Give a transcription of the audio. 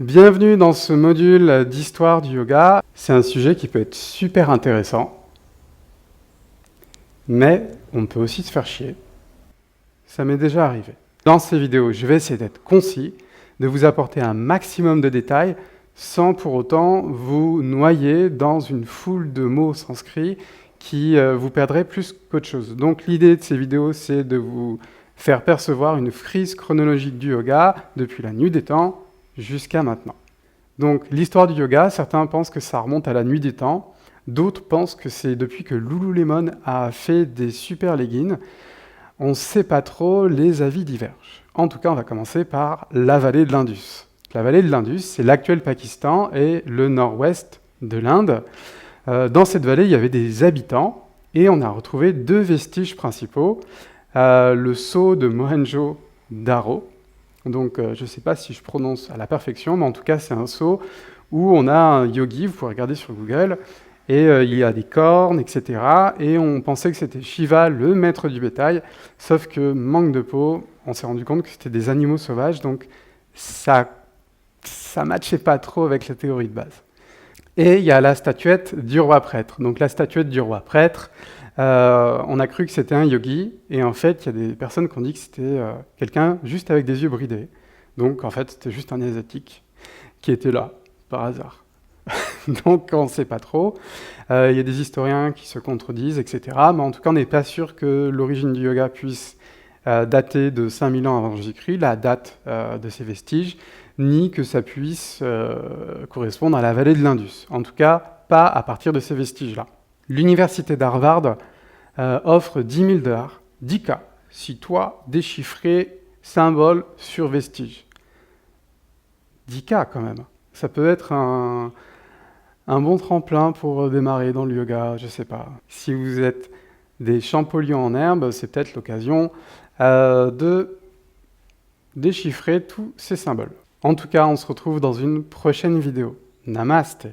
Bienvenue dans ce module d'histoire du yoga. C'est un sujet qui peut être super intéressant, mais on peut aussi se faire chier. Ça m'est déjà arrivé. Dans ces vidéos, je vais essayer d'être concis, de vous apporter un maximum de détails, sans pour autant vous noyer dans une foule de mots sanscrits qui vous perdraient plus qu'autre chose. Donc l'idée de ces vidéos, c'est de vous faire percevoir une frise chronologique du yoga depuis la nuit des temps jusqu'à maintenant. Donc l'histoire du yoga, certains pensent que ça remonte à la nuit des temps, d'autres pensent que c'est depuis que Lululemon a fait des super leggings. On ne sait pas trop, les avis divergent. En tout cas, on va commencer par la vallée de l'Indus. La vallée de l'Indus, c'est l'actuel Pakistan et le nord-ouest de l'Inde. Dans cette vallée, il y avait des habitants et on a retrouvé deux vestiges principaux. Le sceau de Mohenjo-Daro. Donc, je ne sais pas si je prononce à la perfection, mais en tout cas, c'est un sceau où on a un yogi, vous pouvez regarder sur Google, et il y a des cornes, etc. Et on pensait que c'était Shiva, le maître du bétail, sauf que, manque de peau, on s'est rendu compte que c'était des animaux sauvages, donc ça matchait pas trop avec la théorie de base. Et il y a la statuette du roi prêtre. Donc la statuette du roi prêtre, on a cru que c'était un yogi, et en fait, il y a des personnes qui ont dit que c'était quelqu'un juste avec des yeux bridés. Donc en fait, c'était juste un asiatique qui était là, par hasard. Donc on ne sait pas trop. Il y a des historiens qui se contredisent, etc. Mais en tout cas, on n'est pas sûr que l'origine du yoga puisse dater de 5000 ans avant Jésus-Christ, la date de ces vestiges, ni que ça puisse correspondre à la vallée de l'Indus. En tout cas, pas à partir de ces vestiges-là. L'université d'Harvard offre 10 000 $, 10K, si toi déchiffrais symbole sur vestige. 10K quand même. Ça peut être un bon tremplin pour démarrer dans le yoga, je sais pas. Si vous êtes des Champollions en herbe, c'est peut-être l'occasion de déchiffrer tous ces symboles. En tout cas, on se retrouve dans une prochaine vidéo. Namasté.